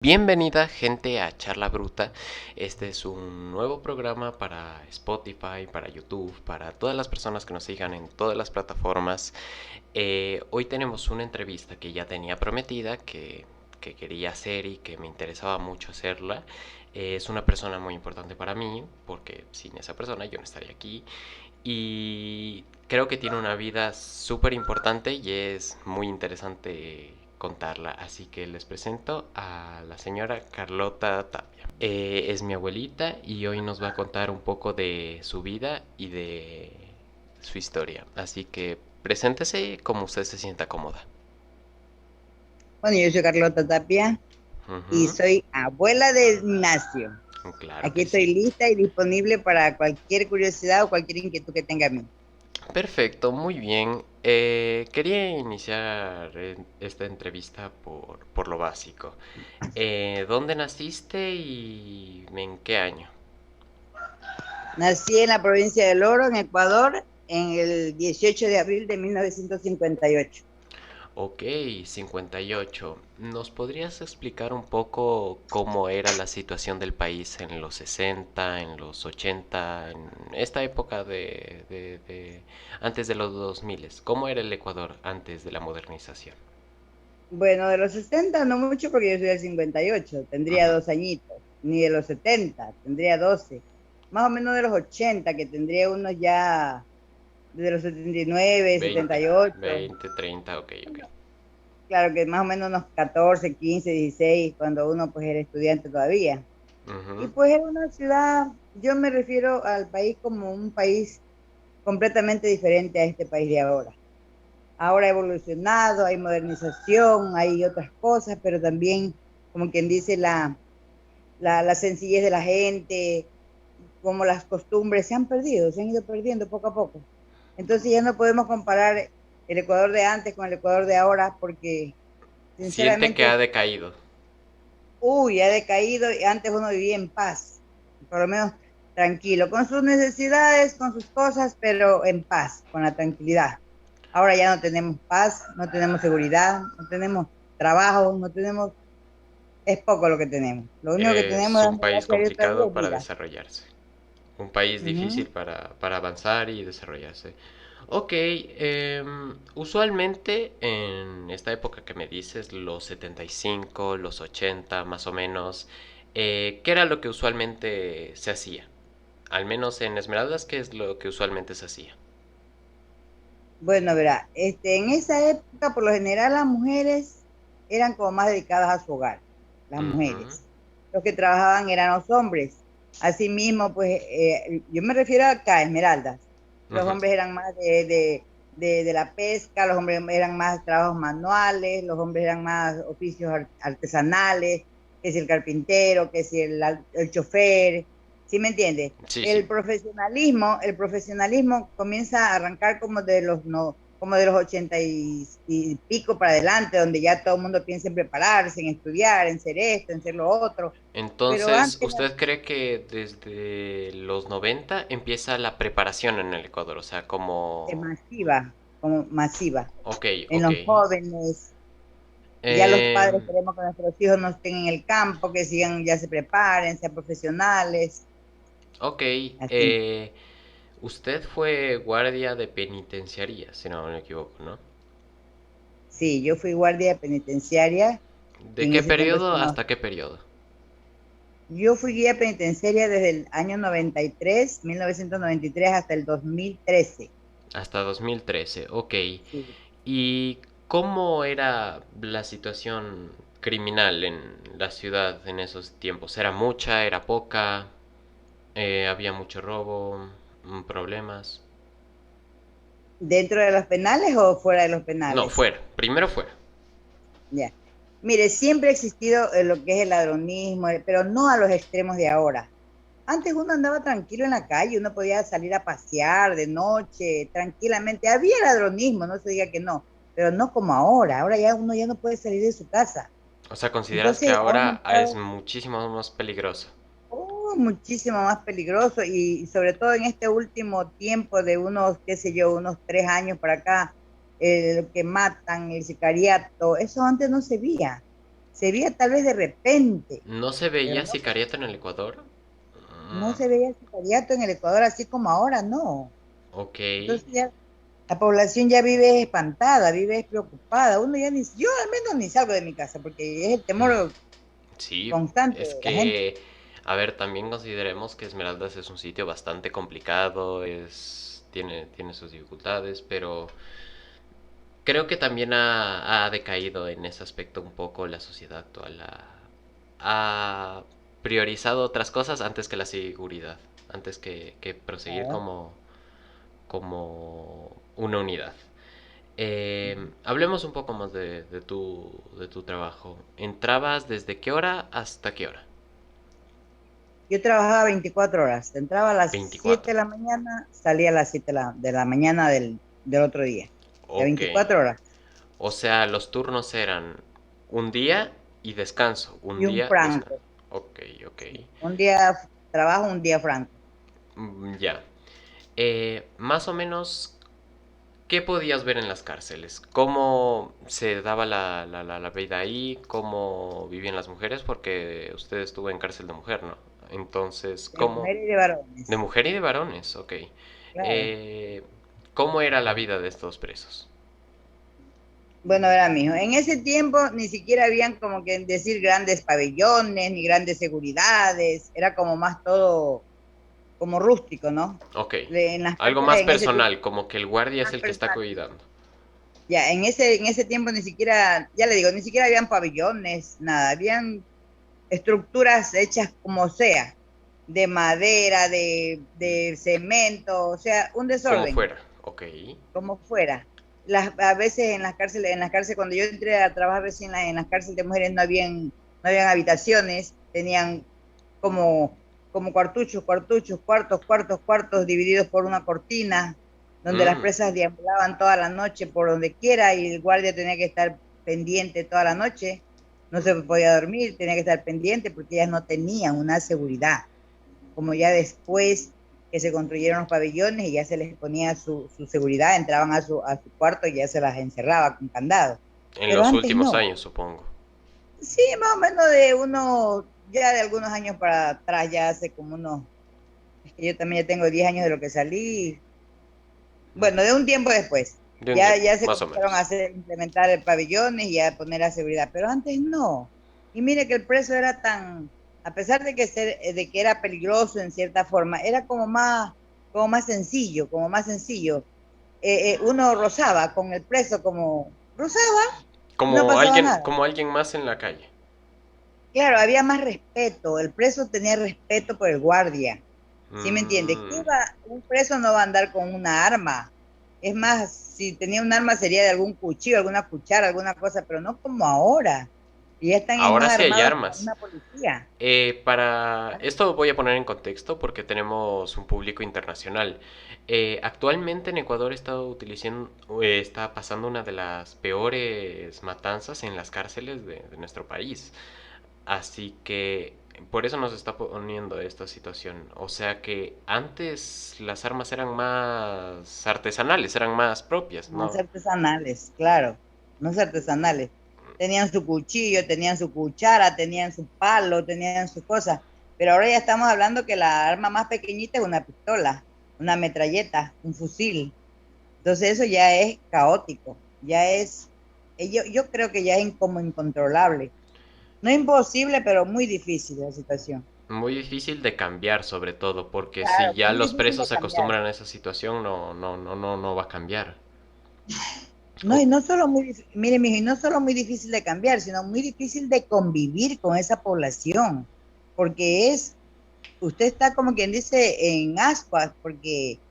Bienvenida gente a Charla Bruta. Este es un nuevo programa para Spotify, para YouTube, para todas las personas que nos sigan en todas las plataformas. Hoy tenemos una entrevista que ya tenía prometida, que quería hacer y que me interesaba mucho hacerla. Es una persona muy importante para mí, porque sin esa persona yo no estaría aquí. Y creo que tiene una vida súper importante y es muy interesante contarla. Así que les presento a la señora Carlota Tapia. Es mi abuelita y hoy nos va a contar un poco de su vida y de su historia. Así que preséntese como usted se sienta cómoda. Bueno, yo soy Carlota Tapia y Ujú. soy abuela de Ignacio. Claro Aquí que estoy sí. lista y disponible para cualquier curiosidad o cualquier inquietud que tenga a mí. Perfecto, muy bien. Quería iniciar esta entrevista por lo básico. ¿Dónde naciste y en qué año? Nací en la provincia del Oro, en Ecuador, en el 18 de abril de 1958. Ok, 58. ¿Nos podrías explicar un poco cómo era la situación del país en los 60, en los 80, en esta época antes de los 2000? ¿Cómo era el Ecuador antes de la modernización? Bueno, de los 60 no mucho porque yo soy del 58, tendría Ujú. 2 añitos, ni de los 70, tendría 12. Más o menos de los 80, que tendría unos ya, de los 79, 20, 78. 20, 30, ok, ok. Claro que más o menos unos 14, 15, 16, cuando uno pues era estudiante todavía. Y Ujú. pues era una ciudad, yo me refiero al país como un país completamente diferente a este país de ahora. Ahora ha evolucionado, hay modernización, hay otras cosas, pero también, como quien dice, la sencillez de la gente, como las costumbres se han perdido, se han ido perdiendo poco a poco. Entonces ya no podemos comparar el Ecuador de antes con el Ecuador de ahora porque Siente que sinceramente, ha decaído. uy, ha decaído y antes uno vivía en paz, por lo menos tranquilo, con sus necesidades, con sus cosas, pero en paz, con la tranquilidad. Ahora ya no tenemos paz, no tenemos seguridad, no tenemos trabajo, no tenemos, es poco lo que tenemos. Lo único que tenemos, Es un dando país gracias a Dios todavía, complicado es para vida. desarrollarse. Un país Ujú. difícil para avanzar y desarrollarse. Ok, usualmente en esta época que me dices, los 75, los 80 más o menos, ¿qué era lo que usualmente se hacía? Al menos en Esmeraldas, ¿qué es lo que usualmente se hacía? Bueno, verá, en esa época, por lo general, las mujeres eran como más dedicadas a su hogar, las Ujú. mujeres. Los que trabajaban eran los hombres. Asimismo, pues, yo me refiero acá a Esmeraldas. Los Ujú. hombres eran más de la pesca, los hombres eran más trabajos manuales, los hombres eran más oficios artesanales, que si el carpintero, que si el chofer, ¿sí me entiendes? Sí, sí. El profesionalismo comienza a arrancar como de los no, como de los 80 y pico para adelante, donde ya todo el mundo piensa en prepararse, en estudiar, en ser esto, en ser lo otro. Pero Entonces, antes ¿usted cree que desde los 90 empieza la preparación en el Ecuador? O sea, es como... masiva, como masiva, Ok, en ok. los jóvenes. Ya los padres Em, queremos que nuestros hijos no estén en el campo, que sigan, ya se preparen, sean profesionales, ok, así. usted fue guardia de penitenciaría, si no me equivoco, ¿no? Sí, yo fui guardia penitenciaria y ¿De en qué ese tiempo periodo hasta qué periodo? yo fui guía penitenciaria desde el año 93, 1993 hasta el 2013. Hasta 2013, ok. Sí. ¿Y cómo era la situación criminal en la ciudad en esos tiempos? ¿Era mucha, era poca? ¿Había mucho robo? ¿Problemas? ¿Dentro de los penales o fuera de los No, penales? fuera, primero fuera. Ya. Mire, siempre ha existido lo que es el ladronismo, pero no a los extremos de ahora. Antes uno andaba tranquilo en la calle, uno podía salir a pasear de noche tranquilamente. Había ladronismo, no se diga que no, pero no como ahora. Ahora ya uno ya no puede salir de su casa. O sea, ¿consideras que Entonces ha ahora es aumentado. muchísimo más peligroso? Oh, muchísimo más peligroso y sobre todo en este último tiempo de unos, qué sé yo, unos 3 años para acá, que matan, el sicariato, eso antes no se veía. Se veía tal vez de repente, ¿No se pero veía no, sicariato en el Ecuador? no Mm, se veía el sicariato en el Ecuador así como ahora, no. ok. Entonces ya la población ya vive espantada, vive preocupada. Uno ya ni, yo al menos ni salgo de mi casa porque es el temor Sí, constante es de la gente. que, a ver, también consideremos que Esmeraldas es un sitio bastante complicado, tiene sus dificultades, pero creo que también ha decaído en ese aspecto un poco la sociedad actual. Ha priorizado otras cosas antes que la seguridad, antes que proseguir ¿No? como una unidad. Hablemos un poco más de tu trabajo. ¿Entrabas desde qué hora hasta qué hora? Yo trabajaba 24 horas. Entraba a las 7 24. de la mañana, salía a las 7 de la mañana del otro día. De Ok. 24 horas. O sea, los turnos eran un día y descanso. Un Y un día, descanso. franco. Ok, ok. Sí. Un día trabajo, un día franco. Ya. Más o menos, ¿qué podías ver en las cárceles? ¿Cómo se daba la vida ahí? ¿Cómo vivían las mujeres? Porque usted estuvo en cárcel de mujer, ¿no? Entonces, De ¿cómo? mujeres y de De varones. mujer y de varones, ok. Claro. Eh, ¿Cómo era la vida de estos presos? Bueno, verá, mijo, en ese tiempo ni siquiera habían como que decir grandes pabellones ni grandes seguridades, era como más todo como rústico, ¿no? Ok. En las Algo cárceles más en ese tiempo personal, como que el guardia es más el que está personal. cuidando. Ya, en ese tiempo ni siquiera, ya le digo, ni siquiera habían pabellones, nada, habían estructuras hechas como sea, de madera, de cemento, o sea, un Como desorden, fuera, ok. como fuera. A veces en las cárceles, cuando yo entré a trabajar recién en las cárceles de mujeres no habían habitaciones, tenían como cuartuchos, cuartuchos, cuartos, cuartos, cuartos divididos por una cortina, donde las Mm, presas deambulaban toda la noche por donde quiera y el guardia tenía que estar pendiente toda la noche, no se podía dormir, tenía que estar pendiente porque ellas no tenían una seguridad, como ya después que se construyeron los pabellones y ya se les ponía su seguridad, entraban a su cuarto y ya se las encerraba con candado. en Pero los antes últimos no. años, supongo. Sí, más o menos ya de algunos años para atrás, ya hace como es que yo también ya tengo 10 años de lo que salí, bueno, de un tiempo después, De un ya, tiempo, ya se más o comenzaron a menos. implementar el pabellones y a poner la seguridad, pero antes no. Y mire que el preso era a pesar de que era peligroso en cierta forma, era como más sencillo, como más sencillo. Uno rozaba con el preso como rozaba, no pasaba nada. Como alguien más en la calle. Claro, había más respeto, el preso tenía respeto por el guardia. ¿Sí me entiende? Mm, Un preso no va a andar con una arma. Es más, si tenía un arma sería de algún cuchillo, alguna cuchara, alguna cosa, pero no como ahora. Y ya están es ahora más sí hay armados como armas. una policía. Para esto voy a poner en contexto porque tenemos un público internacional. Actualmente en Ecuador está pasando una de las peores matanzas en las cárceles de nuestro país. Así que por eso nos está poniendo esta situación. O sea que antes las armas eran más artesanales, eran más propias, Más ¿no? artesanales, claro, más artesanales. Tenían su cuchillo, tenían su cuchara, tenían su palo, tenían sus cosas. Pero ahora ya estamos hablando que la arma más pequeñita es una pistola, una metralleta, un fusil. Entonces eso ya es caótico, yo creo que ya es como incontrolable. No imposible, pero muy difícil la situación. Muy difícil de cambiar sobre todo, porque si Claro, ya muy los difícil presos de se cambiar. acostumbran a esa situación, no va a cambiar. No, O- y no solo mire, mijo, y no solo muy difícil de cambiar, sino muy difícil de convivir con esa población, porque usted está como quien dice en ascuas, porque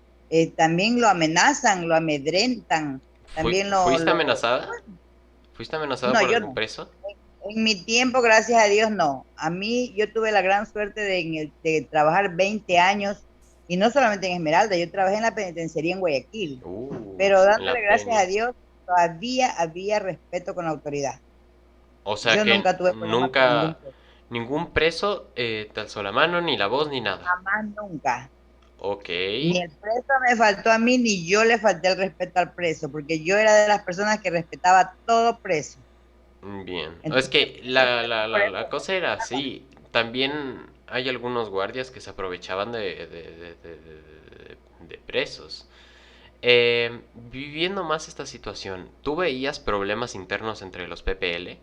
también lo amenazan, lo amedrentan, también ¿Fuiste amenazada? ¿Fuiste amenazada no, por yo algún no. preso? En mi tiempo, gracias a Dios, no. A mí, yo tuve la gran suerte de trabajar 20 años, y no solamente en Esmeralda, yo trabajé en la penitenciaría en Guayaquil, pero En dándole la gracias a peni. Dios, todavía había respeto con la autoridad. O sea Yo que nunca tuve problemas con ningún nunca, preso, ningún preso te alzó la mano, ni la voz, ni nada. jamás, nunca. Ok. Ni el preso me faltó a mí, ni yo le falté el respeto al preso, porque yo era de las personas que respetaba a todo preso. Bien. Es Entonces, que eso fue por la eso. cosa era así. También hay algunos guardias que se aprovechaban de presos. Viviendo más esta situación, ¿tú veías problemas internos entre los PPL?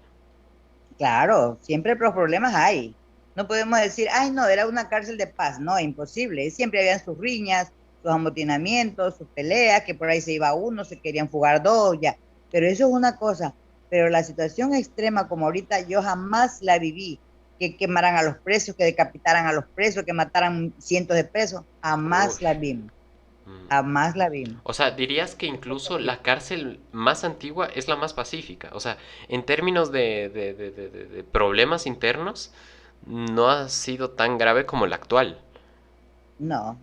Claro, siempre los problemas hay. No podemos decir, ay, no, era una cárcel de paz. No, imposible. Siempre habían sus riñas, sus amotinamientos, sus peleas, que por ahí se iba uno, se querían fugar dos, ya. Pero eso es una cosa. Pero la situación extrema como ahorita yo jamás la viví. Que quemaran a los presos, que decapitaran a los presos, que mataran cientos de presos. Uy. Jamás la vimos. Mm. Jamás la vimos. O sea, dirías que Eso es incluso terrible. la cárcel más antigua es la más pacífica. O sea, en términos de problemas internos, no ha sido tan grave como la actual. No.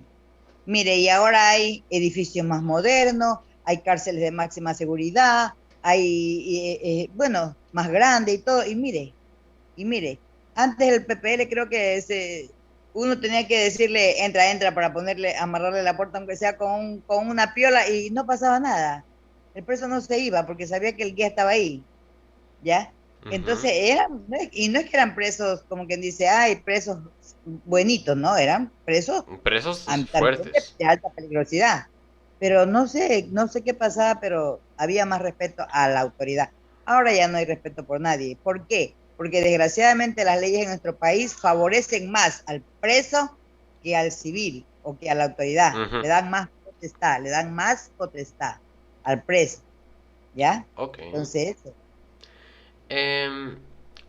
Mire, y ahora hay edificios más modernos, hay cárceles de máxima seguridad, hay, bueno, más grande y todo. Y mire, antes el PPL creo que uno tenía que decirle, entra, entra, para ponerle, amarrarle la puerta, aunque sea con una piola, y no pasaba nada. El preso no se iba porque sabía que el guía estaba ahí, ¿ya? Ujú. Entonces eran, y no es que eran presos, como quien dice, ay, presos buenitos, ¿no? Eran presos Presos también fuertes. de alta peligrosidad. Pero no sé qué pasaba, pero había más respeto a la autoridad. Ahora ya no hay respeto por nadie. ¿Por qué? Porque desgraciadamente las leyes en nuestro país favorecen más al preso que al civil o que a la autoridad. Ujú. Le dan más potestad al preso, ¿ya? Ok. Entonces, Em,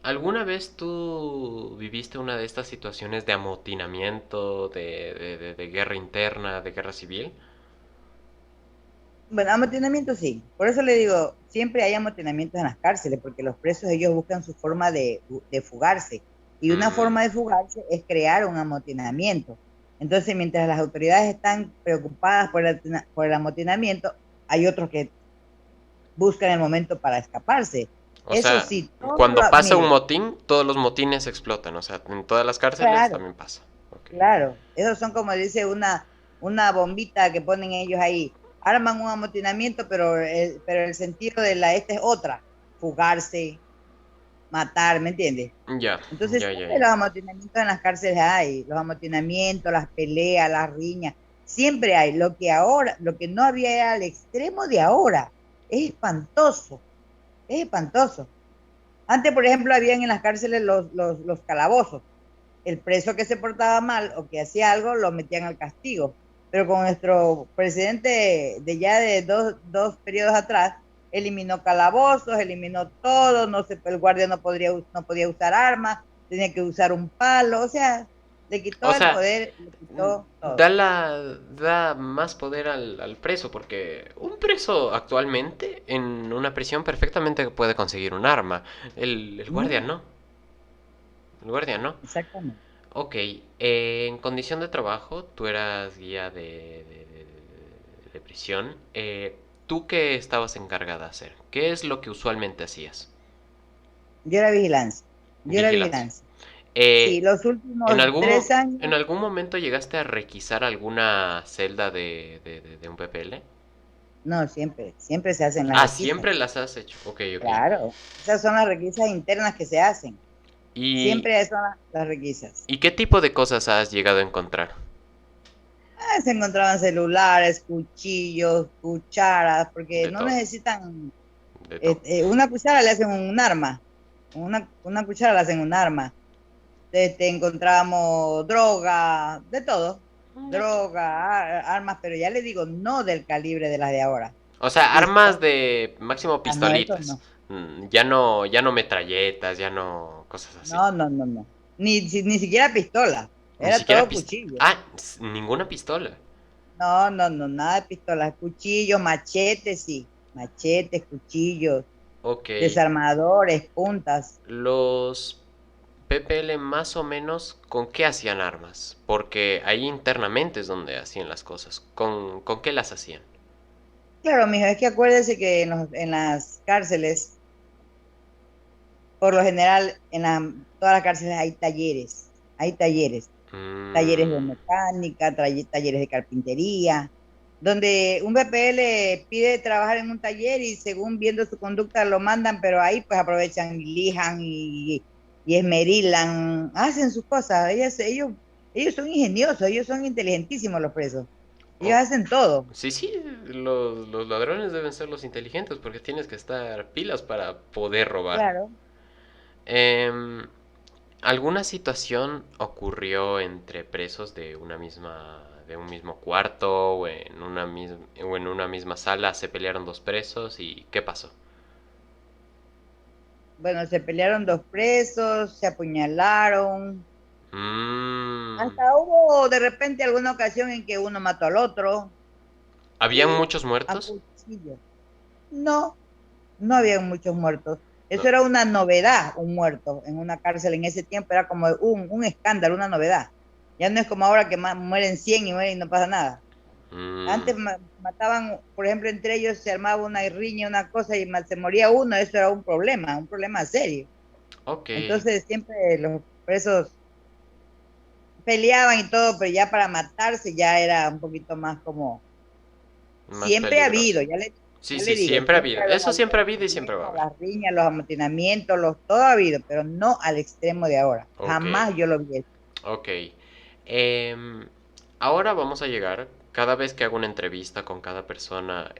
¿Alguna vez tú viviste una de estas situaciones de amotinamiento, de guerra interna, de guerra civil? bueno, amotinamiento sí. Por eso le digo, siempre hay amotinamientos en las cárceles, porque los presos ellos buscan su forma de fugarse. Y una Mm. forma de fugarse es crear un amotinamiento. Entonces, mientras las autoridades están preocupadas por el amotinamiento, hay otros que buscan el momento para escaparse. O Eso sea, sí, cuando pasa un mire, motín, todos los motines explotan. O sea, en todas las cárceles claro, también pasa. Ok. claro, esos son como dice una bombita que ponen ellos ahí. Arman un amotinamiento, pero el sentido de la esta es otra, fugarse, matar, ¿me entiendes? Ya, Entonces ya, ya, siempre ya. los amotinamientos en las cárceles hay, los amotinamientos, las peleas, las riñas, siempre hay. Lo que no había era al extremo de ahora. Es espantoso, es espantoso. Antes, por ejemplo, habían en las cárceles los calabozos. El preso que se portaba mal o que hacía algo lo metían al castigo. Pero con nuestro presidente de ya de dos periodos atrás, eliminó calabozos, eliminó todo, el guardia no podía usar armas, tenía que usar un palo, o sea, le quitó O el sea, poder, le quitó todo. da más poder al preso, porque un preso actualmente en una prisión perfectamente puede conseguir un arma. El guardia Mm, no. El guardia no. exactamente. Ok, en condición de trabajo, tú eras guía de prisión. ¿Tú qué estabas encargada de hacer? ¿Qué es lo que usualmente hacías? Yo era vigilancia, yo era Vigilancia. vigilancia. Sí, Eh, los ¿En últimos algún, 3 años, en algún momento llegaste a requisar alguna celda de un PPL? no, siempre se hacen las Ah, siempre requisas. las has hecho. Ok, ok. Claro, esas son las requisas internas que se hacen. ¿Y, Siempre son las requisas. ¿Y qué tipo de cosas has llegado a encontrar? Se encontraban celulares, cuchillos, cucharas, porque De no todo, necesitan, de todo. una cuchara le hacen un arma, una cuchara le hacen un arma. Encontramos droga, de todo, De todo. droga, armas, pero ya le digo, no del calibre de las de ahora. O sea, armas Pistolas, de máximo no, eso pistolitas. no. Ya no metralletas, ya no cosas así. No, no, no, no. Ni siquiera pistola, Ni era siquiera todo pist... cuchillo. Ah, ninguna pistola. No, no, no, nada de pistolas, cuchillos, machetes, sí, machetes, cuchillos, Ok. desarmadores, puntas. Los PPL más o menos con qué hacían armas. Porque ahí internamente es donde hacían las cosas. ¿Con qué las hacían? Claro, mijo, es que acuérdese que en las cárceles, por lo general, todas las cárceles hay talleres de Mm, mecánica, talleres de carpintería, donde un BPL pide trabajar en un taller y según viendo su conducta lo mandan, pero ahí pues aprovechan y lijan y esmerilan, hacen sus cosas. Ellos son ingeniosos, ellos son inteligentísimos los presos. Ellos Oh, hacen todo. sí, sí, los ladrones deben ser los inteligentes porque tienes que estar pilas para poder robar. Claro. Em, ¿Alguna situación ocurrió entre presos de un mismo cuarto o en una misma sala se pelearon dos presos y qué pasó? Bueno, se pelearon dos presos, se apuñalaron. Mm, Hasta hubo de repente alguna ocasión en que uno mató al otro. ¿Habían Sí, muchos a muertos? cuchillo. No, no había muchos muertos. Eso No. era una novedad, un muerto en una cárcel en ese tiempo era como un escándalo, una novedad. Ya no es como ahora que mueren 100 y mueren y no pasa nada. Mm, Antes mataban, por ejemplo, entre ellos se armaba una riña, una cosa y se moría uno, eso era un problema serio. ok, Entonces siempre los presos peleaban y todo, pero ya para matarse ya era un poquito más como, más siempre ha peligroso. habido, Sí, ya sí, le digo, siempre ha siempre habido. los Eso siempre ha habido y siempre va a altercamientos, haber. las riñas, los amotinamientos, todo ha habido, pero no al extremo de ahora. Ok, Jamás yo lo vi. ok. Em, Ahora vamos a llegar. Cada vez que hago una entrevista con cada persona,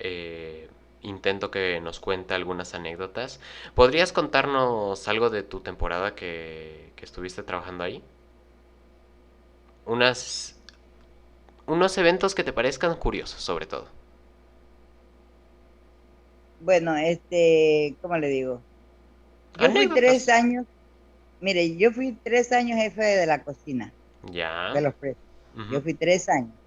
intento que nos cuente algunas anécdotas. ¿Podrías contarnos algo de tu temporada que estuviste trabajando ahí? Unas, unos eventos que te parezcan curiosos, sobre todo. Bueno, ¿cómo le digo? Yo fui Anécdotas. 3 años, mire, yo fui 3 años jefe de la cocina de Ya. los presos. Yo Ujú. fui 3 años.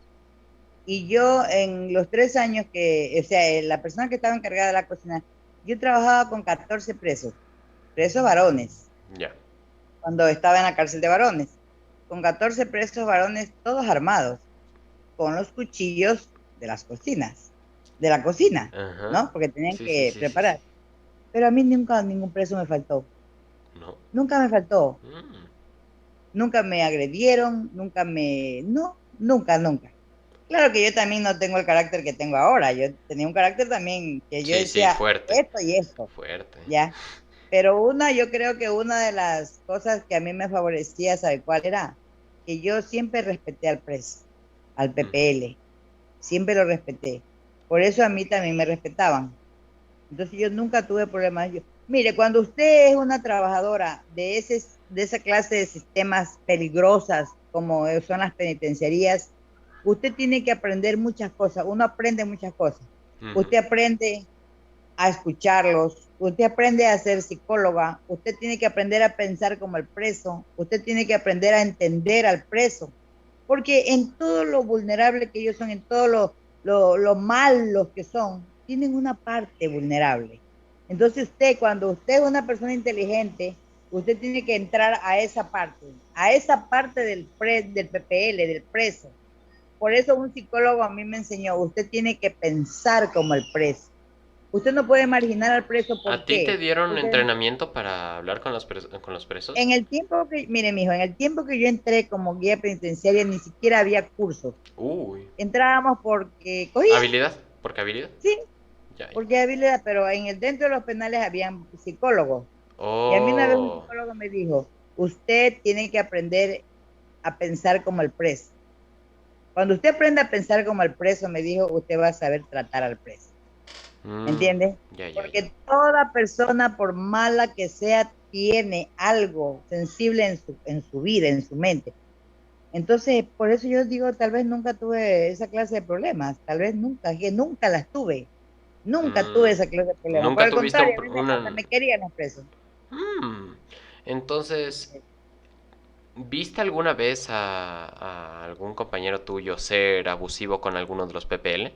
Y yo en los 3 años que, o sea, la persona que estaba encargada de la cocina, yo trabajaba con 14 presos, presos varones, Ya. cuando estaba en la cárcel de varones, con 14 presos varones, todos armados, con los cuchillos de las cocinas, de la cocina, Ajá. ¿no? Porque tenían Sí, sí, que sí, sí, sí. preparar. Pero a mí nunca ningún preso me faltó, No. nunca me faltó, Mm. nunca me agredieron, no, nunca, nunca. Claro que yo también no tengo el carácter que tengo ahora. Yo tenía un carácter también que yo Sí, sí, decía fuerte. esto y esto, Fuerte. ¿ya? Pero yo creo que una de las cosas que a mí me favorecía, ¿sabe cuál era? Que yo siempre respeté al preso, al Ujú. PPL, siempre lo respeté. Por eso a mí también me respetaban. Entonces yo nunca tuve problemas. Mire, cuando usted es una trabajadora de esa clase de sistemas peligrosas como son las penitenciarías, usted tiene que aprender muchas cosas. Uno aprende muchas cosas. Ujú. Usted aprende a escucharlos, usted aprende a ser psicóloga, usted tiene que aprender a pensar como el preso, usted tiene que aprender a entender al preso, porque en todo lo vulnerable que ellos son, en todo lo malos que son, tienen una parte vulnerable. Entonces cuando usted es una persona inteligente, usted tiene que entrar a esa parte del PPL, del preso. Por eso un psicólogo a mí me enseñó, usted tiene que pensar como el preso. Usted no puede marginar al preso, ¿por ¿A ti te qué? dieron Porque entrenamiento para hablar con con los presos? en el tiempo que, mire, mijo, en el tiempo que yo entré como guía penitenciaria, ni siquiera había cursos. Uy. Entrábamos porque cogían, ¿Habilidad? ¿Por qué habilidad? sí, Ya, ya. porque habilidad, pero dentro de los penales habían psicólogos. Y a mí una vez un Oh. psicólogo me dijo, usted tiene que aprender a pensar como el preso. Cuando usted aprenda a pensar como el preso, me dijo, usted va a saber tratar al preso. ¿Me Mm, entiendes? ya, ya, ya. Porque toda persona, por mala que sea, tiene algo sensible en su vida, en su mente. Entonces, por eso yo digo, tal vez nunca tuve esa clase de problemas, tal vez nunca, que nunca las tuve, nunca tuve esa clase de Mm, problemas. Por ¿nunca el tuviste contrario, a mí hasta una... me querían los presos. Mm, entonces, ¿viste alguna vez a algún compañero tuyo ser abusivo con alguno de los PPL?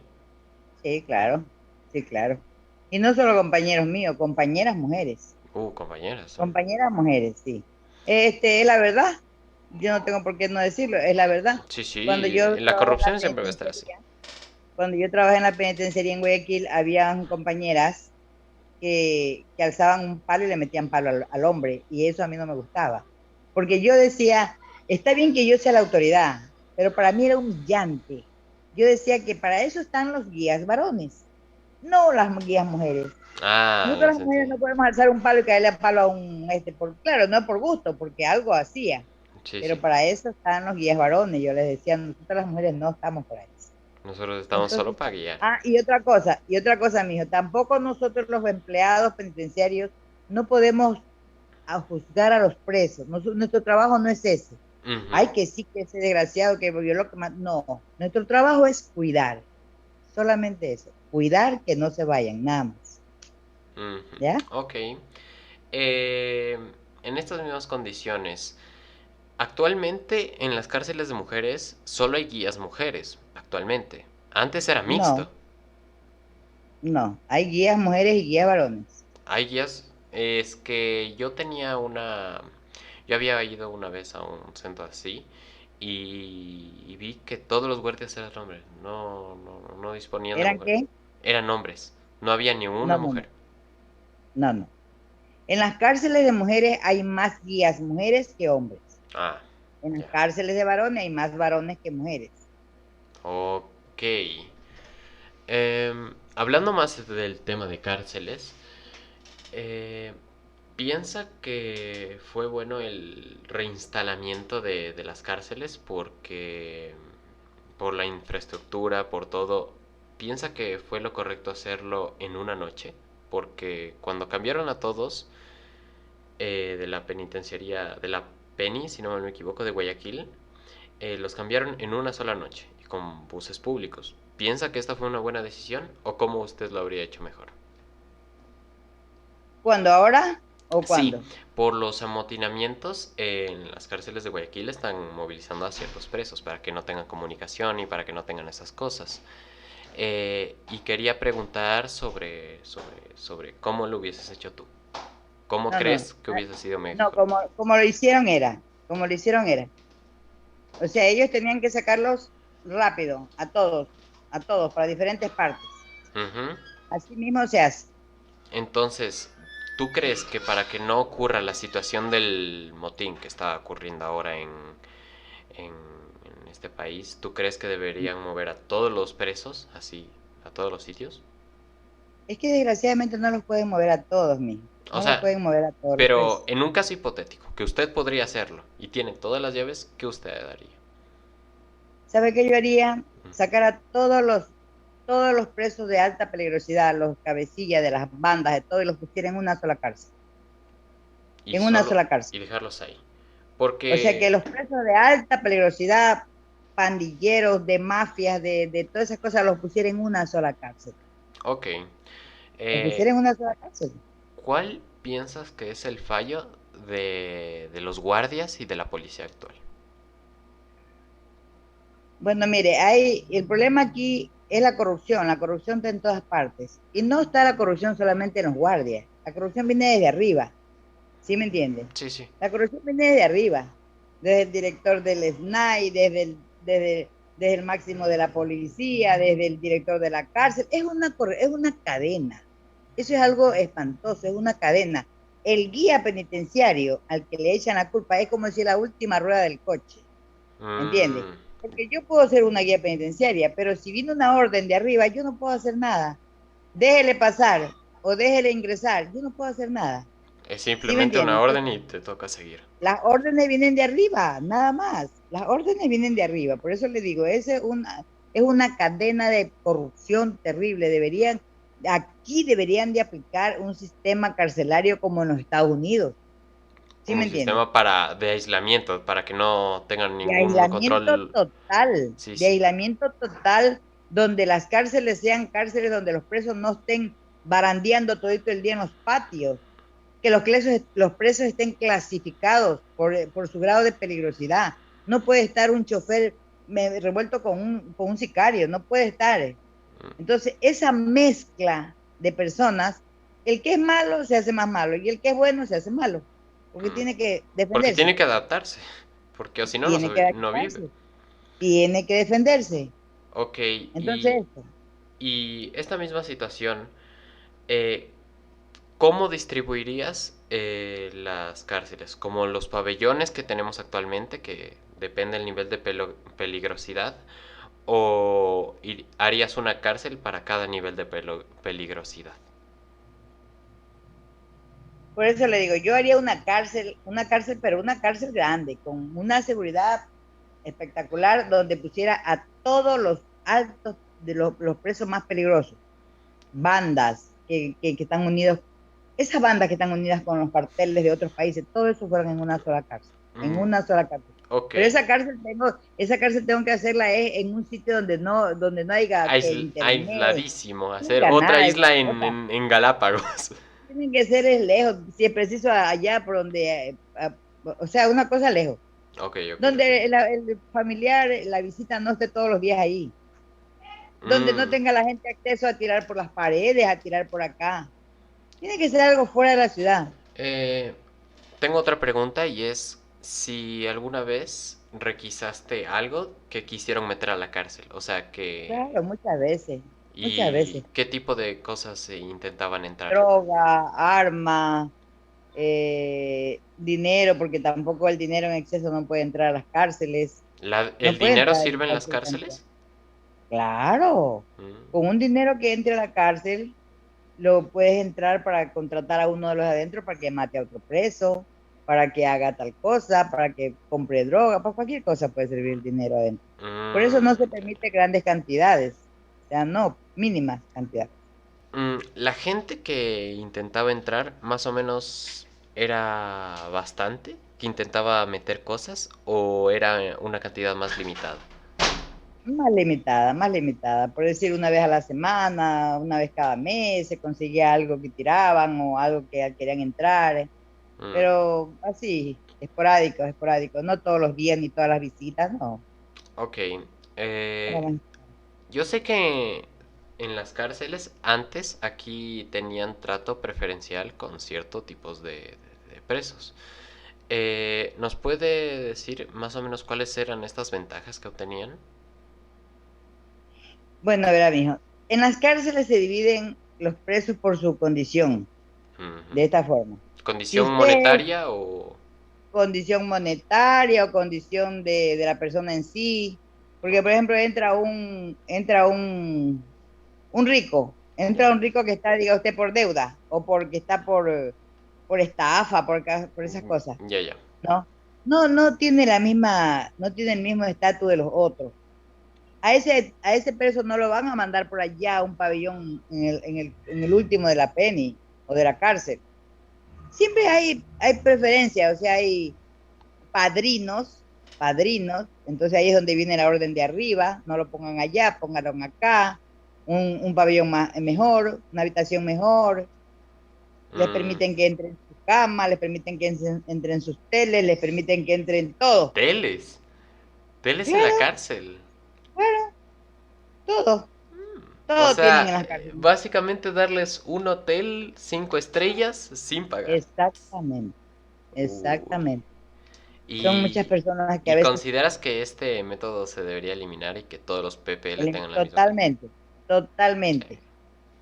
Sí, claro, sí, claro. Y no solo compañeros míos, compañeras mujeres. Compañeras, ¿no? Compañeras mujeres, sí. Es la verdad. Yo no tengo por qué no decirlo, es la verdad. Sí, Cuando sí, yo la trabajé en la corrupción siempre va a estar así. penitenciaría, cuando yo trabajé en la penitenciaría en Guayaquil, habían compañeras que alzaban un palo y le metían palo al hombre, y eso a mí no me gustaba. Porque yo decía, está bien que yo sea la autoridad, pero para mí era humillante. Yo decía que para eso están los guías varones, no las guías mujeres. Ah, ya Nosotros las mujeres sentí. no podemos alzar un palo y caerle a palo a claro, no por gusto, porque algo hacía, Sí, pero sí. para eso están los guías varones. Yo les decía, nosotros las mujeres no estamos para eso. Nosotros estamos solo Entonces, para guiar. y otra cosa, mijo, tampoco nosotros los empleados penitenciarios no podemos juzgar a los presos. Nuestro trabajo no es ese. Ujú, Ay, que sí, que ese desgraciado que violó lo que más. No, nuestro trabajo es cuidar, solamente eso, cuidar que no se vayan, nada más. ujú. ¿Ya? Ok. Eh, en estas mismas condiciones, actualmente en las cárceles de mujeres solo hay guías mujeres, actualmente. Antes era mixto. No, no, hay guías mujeres y guías varones. Hay guías, es que yo tenía una, yo había ido una vez a un centro así y vi que todos los guardias eran hombres, no disponían de ¿Eran mujeres. qué? Eran hombres, no había ni No, una no, no, mujer. no, no. En las cárceles de mujeres hay más guías mujeres que hombres. Ah, En las ya. cárceles de varones hay más varones que mujeres. Ok. Hablando más del tema de cárceles, eh, ¿piensa que fue bueno el reinstalamiento de las cárceles porque por la infraestructura, por todo, piensa que fue lo correcto hacerlo en una noche? Porque cuando cambiaron a todos de la penitenciaría, de la Penny, si no me equivoco, de Guayaquil, los cambiaron en una sola noche y con buses públicos. ¿Piensa que esta fue una buena decisión o cómo usted lo habría hecho mejor? ¿Cuándo ahora o Sí, cuándo? por los amotinamientos en las cárceles de Guayaquil están movilizando a ciertos presos para que no tengan comunicación y para que no tengan esas cosas. Y quería preguntar sobre cómo lo hubieses hecho tú. ¿Cómo No, no, crees que hubiese sido no, mejor? como lo hicieron era, como lo hicieron era. O sea, ellos tenían que sacarlos rápido, a todos, para diferentes partes. Ujú. Así mismo se hace. Entonces, ¿tú crees que para que no ocurra la situación del motín que está ocurriendo ahora en este país, ¿tú crees que deberían mover a todos los presos así, a todos los sitios? Es que desgraciadamente no los pueden mover a todos, mijo. O No los sea, pueden mover a todos los pero presos. en un caso hipotético, que usted podría hacerlo y tiene todas las llaves, ¿qué usted haría? ¿Sabe qué yo haría? Sacar a todos los presos de alta peligrosidad, los cabecillas de las bandas, de todo, y los pusiera en una sola cárcel. Y En una solo, sola cárcel. y dejarlos ahí. O sea que Porque, los presos de alta peligrosidad, pandilleros, de mafias, de todas esas cosas, los pusiera en una sola cárcel. ok, Los eh, pusiera en una sola cárcel. ¿cuál piensas que es el fallo de los guardias y de la policía actual? Bueno, mire, el problema aquí es la corrupción está en todas partes. Y no está la corrupción solamente en los guardias, la corrupción viene desde arriba, ¿sí me entiende? Sí, sí. La corrupción viene desde arriba, desde el director del SNAI, desde el máximo de la policía, desde el director de la cárcel, es una cadena. Eso es algo espantoso, es una cadena. El guía penitenciario al que le echan la culpa es como si la última rueda del coche. ¿Entiendes? Mm, Porque yo puedo ser una guía penitenciaria, pero si viene una orden de arriba, yo no puedo hacer nada. Déjele pasar o déjele ingresar, yo no puedo hacer nada. es ¿Sí me simplemente entiende? una orden Entonces, y te toca seguir. las órdenes vienen de arriba, nada más. Las órdenes vienen de arriba. Por eso le digo, es una cadena de corrupción terrible. Aquí deberían de aplicar un sistema carcelario como en los Estados Unidos. ¿Sí me Un entiende? sistema de aislamiento, para que no tengan ningún control. Sí, De sí. aislamiento total, donde las cárceles sean cárceles donde los presos no estén barandeando todo el día en los patios, que los presos estén clasificados por su grado de peligrosidad. No puede estar un chofer revuelto con un sicario, no puede estar. Entonces, esa mezcla de personas, el que es malo se hace más malo y el que es bueno se hace malo, porque Mm. tiene que Porque tiene defenderse, que adaptarse. Porque o si no, tiene que no vive. adaptarse, tiene que defenderse. Ok, Entonces, esto. y esta misma situación, eh, ¿cómo distribuirías las cárceles? ¿Como los pabellones que tenemos actualmente, que depende del nivel de peligrosidad? ¿O harías una cárcel para cada nivel de peligrosidad? Por eso le digo, yo haría una cárcel, pero una cárcel grande, con una seguridad espectacular, donde pusiera a todos los altos de los presos más peligrosos, bandas que están unidos, esas bandas que están unidas con los carteles de otros países, todo eso fueron en una sola cárcel, en Mm, una sola cárcel. ok. Pero esa cárcel tengo que hacerla en un sitio donde no haya que internet, Aisladísimo. no Hacer haya otra nada de esas isla cosas. en Galápagos. Tienen que ser lejos, si es preciso allá por donde, o sea, una cosa lejos, Ok, ok, ok. donde el familiar, la visita no esté todos los días ahí, donde no Mm, tenga la gente acceso a tirar por las paredes, a tirar por acá. Tiene que ser algo fuera de la ciudad. eh, tengo otra pregunta y es si alguna vez requisaste algo que quisieron meter a la cárcel. O sea, que... Claro, muchas veces, muchas ¿Y veces. qué tipo de cosas se intentaban entrar? Droga, armas, dinero, porque tampoco el dinero en exceso no puede entrar a las cárceles, no ¿El puede dinero entrar sirve en las fácilmente. cárceles? Claro, Mm, con un dinero que entre a la cárcel, lo puedes entrar para contratar a uno de los de adentro para que mate a otro preso, para que haga tal cosa, para que compre droga, para cualquier cosa puede servir el dinero adentro. Por eso no se ya, ya. permite grandes cantidades, o sea, no, mínimas cantidades. La gente que intentaba entrar, más o menos, era bastante, que intentaba meter cosas, o era una cantidad más limitada. Más limitada, por decir una vez a la semana, una vez cada mes, se conseguía algo que tiraban o algo que querían entrar, Mm, pero así, esporádico, esporádico, no todos los días ni todas las visitas, no. ok. Era eh, más- yo sé que en las cárceles antes aquí tenían trato preferencial con ciertos tipos de presos. ¿Nos puede decir más o menos cuáles eran estas ventajas que obtenían? Bueno, a ver, mijo, en las cárceles se dividen los presos por su condición, Ujú. de esta forma. Si ¿Condición usted es monetaria o...? condición monetaria o condición de la persona en sí, porque por Ok, ejemplo entra ya. un rico que está, diga usted, por deuda o porque está por estafa, por esas cosas, Ya, ya. ¿no? No tiene no tiene el mismo estatus de los otros. A ese preso no lo van a mandar por allá a un pabellón en el último de la penny o de la cárcel. Siempre hay preferencia, o sea, hay padrinos, padrinos, entonces ahí es donde viene la orden de arriba, no lo pongan allá, pónganlo acá, un pabellón mejor, una habitación mejor, les Mm, permiten que entren en sus camas, les permiten que entren en sus teles, les permiten que entren todo. teles. Teles en la Claro, cárcel. claro, todo, O todo tienen sea, en las cárceles. básicamente darles un hotel 5 estrellas sin pagar. Exactamente, Uy. exactamente. Son muchas ¿Y, personas que a y veces, consideras que este método se debería eliminar y que todos los PPL tengan la misma cantidad? totalmente, totalmente.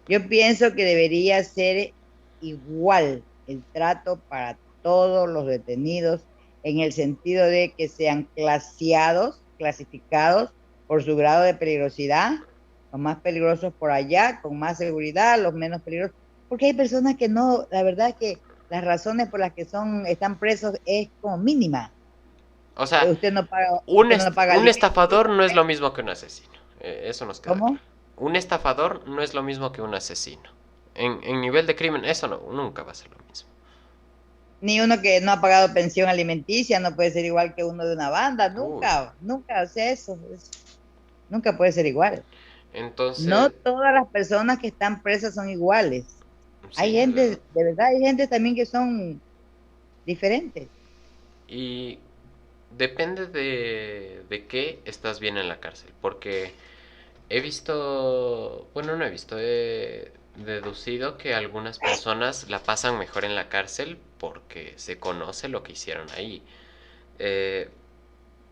Yo pienso que debería ser igual el trato para todos los detenidos en el sentido de que sean clasificados por su grado de peligrosidad, los más peligrosos por allá, con más seguridad, los menos peligrosos, porque hay personas que no, la verdad es que las razones por las que están presos es como mínima. O sea, Usted no paga un alimentos, estafador no es lo mismo que un asesino. Eso nos queda ¿cómo? claro. Un estafador no es lo mismo que un asesino. En nivel de crimen, eso no, nunca va a ser lo mismo. Ni uno que no ha pagado pensión alimenticia no puede ser igual que uno de una banda, Uy. nunca, nunca, o sea, nunca puede ser igual. No Entonces, todas las personas que están presas son iguales. Hay sí, gente, de verdad, hay gente también que son diferentes. y depende de qué estás bien en la cárcel. Porque he visto, bueno, no he visto, he deducido que algunas personas la pasan mejor en la cárcel porque se conoce lo que hicieron ahí. Eh,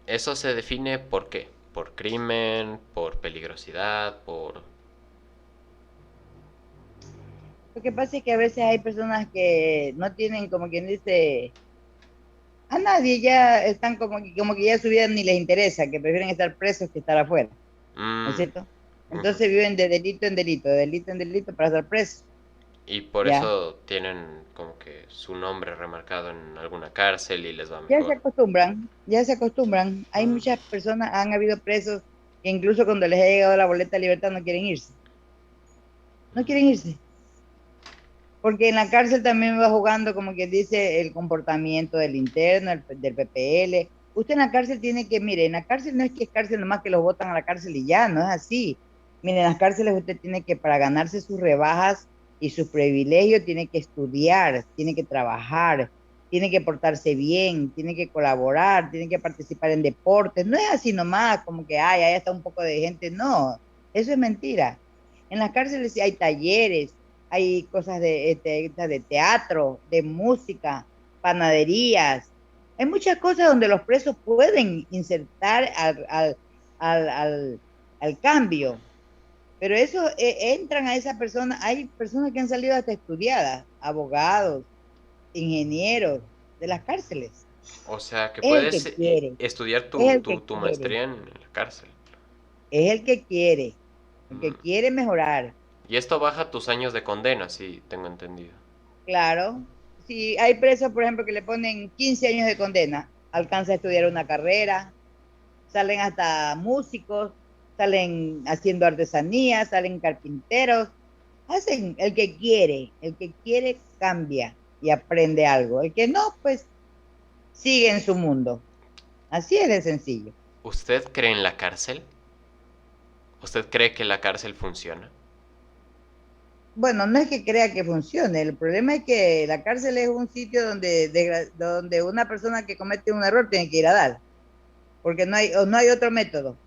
Eso se define por qué, por crimen, por peligrosidad, por... Lo que pasa es que a veces hay personas que no tienen, como quien dice, a nadie, ya están como que ya su vida ni les interesa, que prefieren estar presos que estar afuera. ¿no es Mm, cierto? ujú. Entonces viven de delito en delito, de delito en delito para ser presos, Y por ¿ya? eso tienen como que su nombre remarcado en alguna cárcel y les va Ya se mejor. acostumbran, ya se acostumbran. Hay Mm, muchas personas, han habido presos que incluso cuando les ha llegado la boleta de libertad no quieren irse, no quieren irse. Porque en la cárcel también va jugando, como que dice, el comportamiento del interno, del PPL. Usted en la cárcel tiene que, mire, en la cárcel no es que es cárcel nomás que los botan a la cárcel y ya, no es así. Mire, en las cárceles usted tiene que, para ganarse sus rebajas y sus privilegios, tiene que estudiar, tiene que trabajar, tiene que portarse bien, tiene que colaborar, tiene que participar en deportes. No es así nomás, como que, ay, ahí está un poco de gente. No, eso es mentira. En las cárceles sí hay talleres, hay cosas de teatro, de música, panaderías. Hay muchas cosas donde los presos pueden insertar al cambio, pero eso entran a esa persona. Hay personas que han salido hasta estudiadas, abogados, ingenieros de las cárceles. o sea, que Es el puedes que quiere, estudiar es el tu, que tu quiere, maestría en la cárcel. es el Mm. que quiere mejorar. Y esto baja tus años de condena, si tengo entendido. Claro, si hay presos, por ejemplo, que le ponen 15 años de condena, alcanza a estudiar una carrera, salen hasta músicos, salen haciendo artesanía, salen carpinteros, hacen el que quiere cambia y aprende algo, el que no, pues sigue en su mundo. Así es de sencillo. ¿Usted cree en la cárcel? ¿Usted cree que la cárcel funciona? Bueno, no es que crea que funcione, el problema es que la cárcel es un sitio donde una persona que comete un error tiene que ir a dar, porque no hay otro método.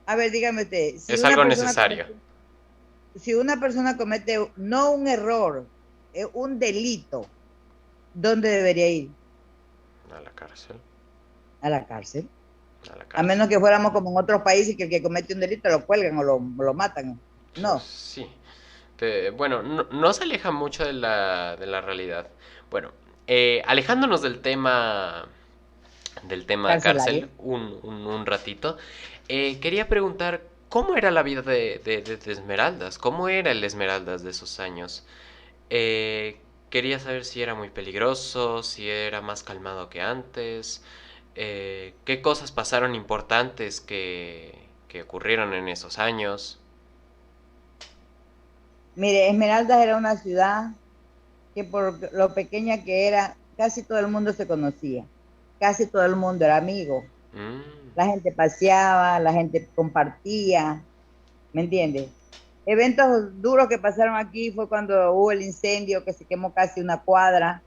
A ver, dígame usted, Es algo necesario. si una persona comete no un error, un delito, ¿dónde debería ir? A la cárcel. A la cárcel. A la A cárcel. menos que fuéramos como en otros países que el que comete un delito lo cuelgan o lo matan. Pues No, sí. Bueno, no, no se aleja mucho de la realidad. Bueno, alejándonos del tema carcelario. cárcel un ratito, quería preguntar, ¿cómo era la vida de Esmeraldas? ¿Cómo era el Esmeraldas de esos años? Quería saber si era muy peligroso, si era más calmado que antes, qué cosas pasaron importantes que ocurrieron en esos años. Mire, Esmeraldas era una ciudad que por lo pequeña que era, casi todo el mundo se conocía, casi todo el mundo era amigo. Mm, La gente paseaba, la gente compartía, ¿me entiendes? Eventos duros que pasaron aquí fue cuando hubo el incendio que se quemó casi una cuadra.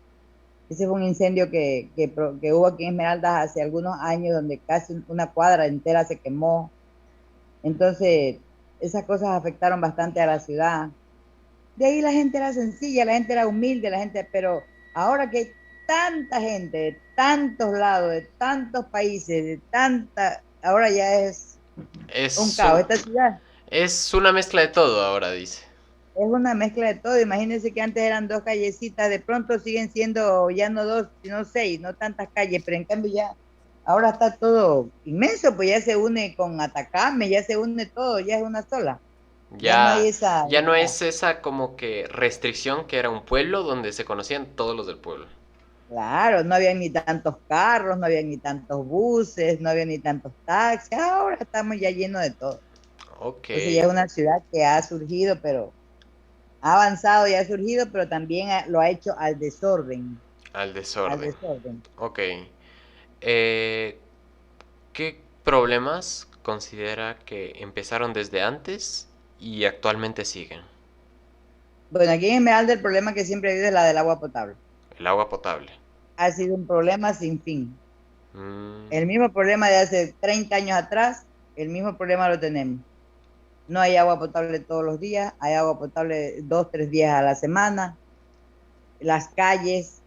Ese fue un incendio que hubo aquí en Esmeraldas hace algunos años, donde casi una cuadra entera se quemó. Entonces, esas cosas afectaron bastante a la ciudad. De ahí la gente era sencilla, la gente era humilde, la gente, pero ahora que hay tanta gente de tantos lados, de tantos países, ahora ya es un es, caos. un- Esta ciudad es una mezcla de todo ahora, dice. es una mezcla de todo. Imagínense que antes eran dos callecitas, de pronto siguen siendo ya no dos, sino seis, no tantas calles, pero en cambio ya ahora está todo inmenso, pues ya se une con Atacame, ya se une todo, ya es una sola. Ya no hay Ya, ya no esa, es esa como que restricción que era un pueblo donde se conocían todos los del pueblo. claro, no había ni tantos carros, no había ni tantos buses, no había ni tantos taxis, ahora estamos ya llenos de todo. Ok, Entonces ya es una ciudad que ha surgido, pero ha avanzado y ha surgido, pero también lo ha hecho al al desorden. desorden. Ok. Eh, ¿Qué problemas considera que empezaron desde antes y actualmente siguen? Bueno, aquí en Esmeralda el problema que siempre ha habido es la del agua potable. El agua potable. Ha sido un problema sin fin. Mm, El mismo problema de hace 30 años atrás, el mismo problema lo tenemos. No hay agua potable todos los días, hay agua potable 2, 3 días a la semana. Las calles,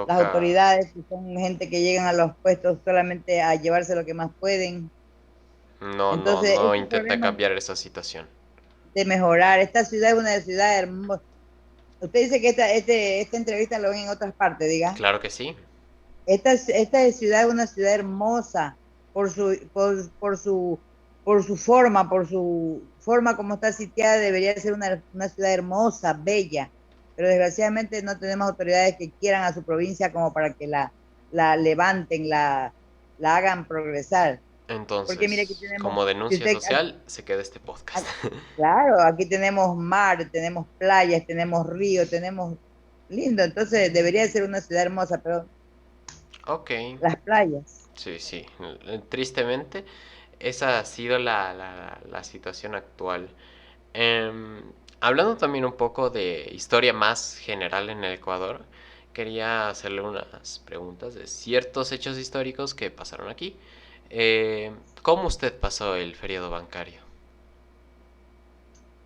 las toca. autoridades, que son gente que llegan a los puestos solamente a llevarse lo que más pueden. Entonces, No este intenta problema cambiar esa situación. de mejorar, esta ciudad es una ciudad hermosa. Usted dice que esta entrevista lo ven en otras partes, diga. Claro que sí. Esta ciudad es una ciudad hermosa por su, por su por su forma como está sitiada, debería ser una ciudad hermosa, bella, pero desgraciadamente no tenemos autoridades que quieran a su provincia como para que la levanten, la hagan progresar. Porque mire, aquí Entonces, tenemos, como si denuncia usted, social, se queda este podcast. claro, aquí tenemos mar, tenemos playas, tenemos río, tenemos lindo, entonces debería ser una ciudad hermosa, pero Ok, las playas. sí, sí. Tristemente, esa ha sido la situación actual. Em, Hablando también un poco de historia más general en el Ecuador, quería hacerle unas preguntas de ciertos hechos históricos que pasaron aquí. ¿Cómo usted pasó el feriado bancario?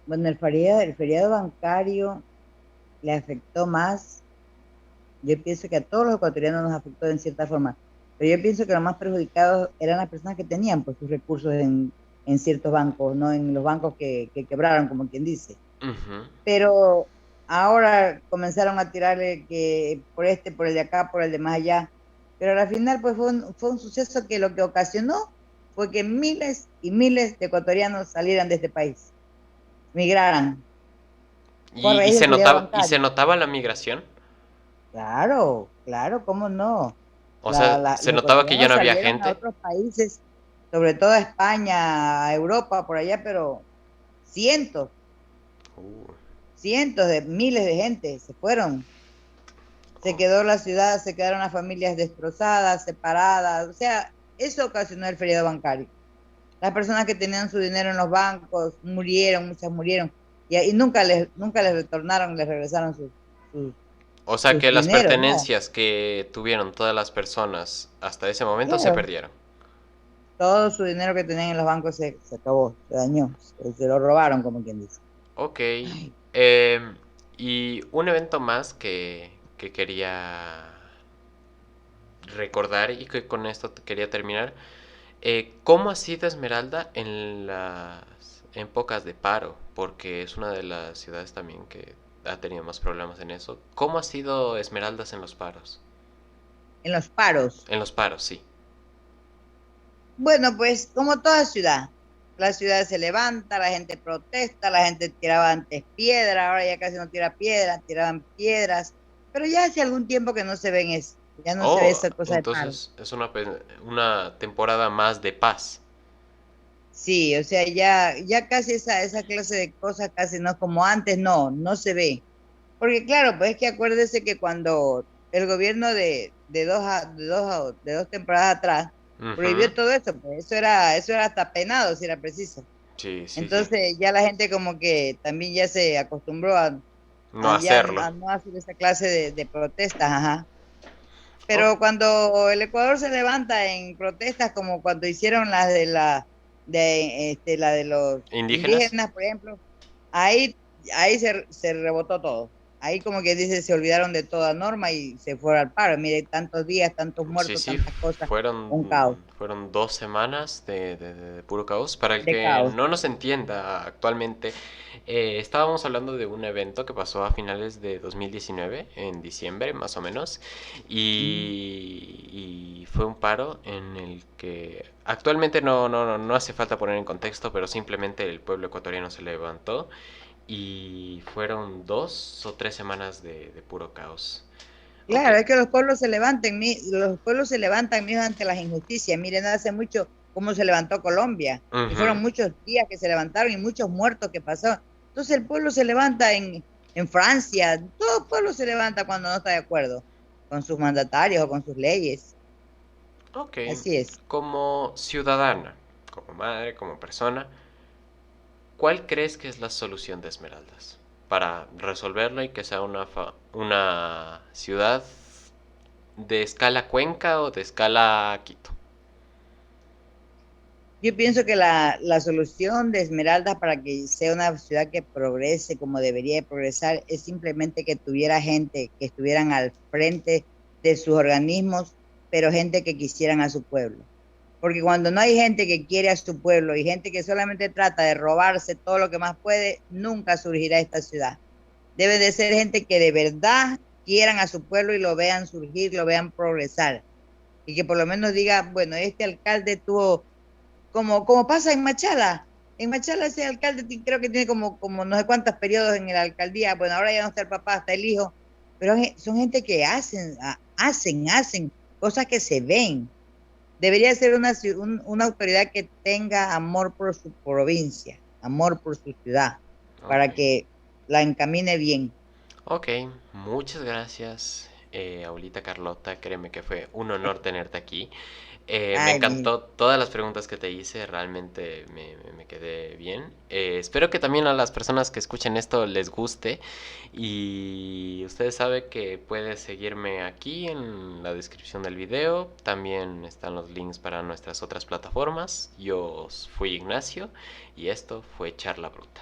Bueno, el feriado bancario le afectó más. Yo pienso que a todos los ecuatorianos nos afectó en cierta forma, pero yo pienso que los más perjudicados eran las personas que tenían pues, sus recursos en ciertos bancos, no en los bancos que quebraron, como quien dice. Ujú. Pero ahora comenzaron a tirarle que por este, por el de acá, por el de más allá. Pero al final pues fue un suceso que lo que ocasionó fue que miles y miles de ecuatorianos salieran de este país, migraran. Fue a Y raíz del se feriado notaba, y se bancario. notaba la migración. Claro, claro, ¿cómo no? O sea, se Los notaba que ya ecuatorianos no había salieron a gente. otros países, sobre todo a España, a Europa, por allá, pero cientos, Uh, cientos de miles de gente se fueron. Se oh, quedó la ciudad, se quedaron las familias destrozadas, separadas. O sea, eso ocasionó el feriado bancario. Las personas que tenían su dinero en los bancos murieron, muchas murieron. Y nunca les retornaron, les regresaron O sea sus que las dineros, nada. pertenencias que tuvieron todas las personas hasta ese momento se Claro, perdieron. todo su dinero que tenían en los bancos se acabó, se dañó, se lo robaron, como quien dice. Ok. Ay, Y un evento más que quería recordar y que con esto quería terminar. ¿Cómo ha sido Esmeralda en las épocas de paro? Porque es una de las ciudades también que ha tenido más problemas en eso. ¿Cómo ha sido Esmeraldas en los paros? en los paros. En los paros, sí. Bueno, pues como toda ciudad, la ciudad se levanta, la gente protesta, la gente tiraba antes piedra, ahora ya casi no tira piedra, tiraban piedras, pero ya hace algún tiempo que no se ven eso, ya no se ve Oh, esa cosa de paro. entonces es una temporada más de paz. Sí, o sea, ya casi esa clase de cosas casi no es como antes, no se ve. Porque claro, pues es que acuérdese que cuando el gobierno de dos temporadas atrás Ujú. prohibió todo eso, pues eso era hasta penado si era preciso. Sí, sí, sí. Entonces ya la gente como que también ya se acostumbró No hacerlo. a no hacer esa clase de protestas, ajá. Oh, Pero cuando el Ecuador se levanta en protestas como cuando hicieron la de los ¿indígenas? indígenas, por ejemplo, ahí, ahí se rebotó todo. Ahí como que dice, se olvidaron de toda norma y se fueron al paro. Mire, tantos días, tantos Sí, muertos, sí, tantas cosas, un fueron, caos, fueron 2 semanas de puro caos. Para el de que caos. no nos entienda actualmente, estábamos hablando de un evento que pasó a finales de 2019, en diciembre más o menos, Ujú. y fue un paro en el que actualmente no hace falta poner en contexto, pero simplemente el pueblo ecuatoriano se levantó y fueron 2 o 3 semanas de puro caos. Ok. Claro, es que los pueblos se levantan, los pueblos se levantan mismo ante las injusticias. Miren, hace mucho cómo se levantó Colombia y Ujú. fueron muchos días que se levantaron y muchos muertos que pasaron. Entonces el pueblo se levanta en Francia, todo el pueblo se levanta cuando no está de acuerdo con sus mandatarios o con sus leyes. Ok, Así es. como ciudadana, como madre, como persona, ¿cuál crees que es la solución de Esmeraldas para resolverlo y que sea una ciudad de escala Cuenca o de escala Quito? Yo pienso que la solución de Esmeralda para que sea una ciudad que progrese como debería de progresar es simplemente que tuviera gente que estuvieran al frente de sus organismos, pero gente que quisieran a su pueblo. Porque cuando no hay gente que quiere a su pueblo y gente que solamente trata de robarse todo lo que más puede, nunca surgirá esta ciudad. Debe de ser gente que de verdad quieran a su pueblo y lo vean surgir, lo vean progresar. Y que por lo menos diga, bueno, este alcalde tuvo como pasa en Machala. En Machala ese alcalde creo que tiene como no sé cuántos periodos en la alcaldía. Bueno, ahora ya no está el papá, está el hijo. Pero son gente que hacen cosas que se ven. Debería ser una autoridad que tenga amor por su provincia, amor por su ciudad, Ok. para que la encamine bien. Ok, muchas gracias, abuelita Carlota. Créeme que fue un honor tenerte aquí. Me Ay, encantó todas las preguntas que te hice, realmente me quedé bien. Espero que también a las personas que escuchen esto les guste. Y ustedes saben que puedes seguirme aquí en la descripción del video. También están los links para nuestras otras plataformas. Yo fui Ignacio y esto fue Charla Bruta.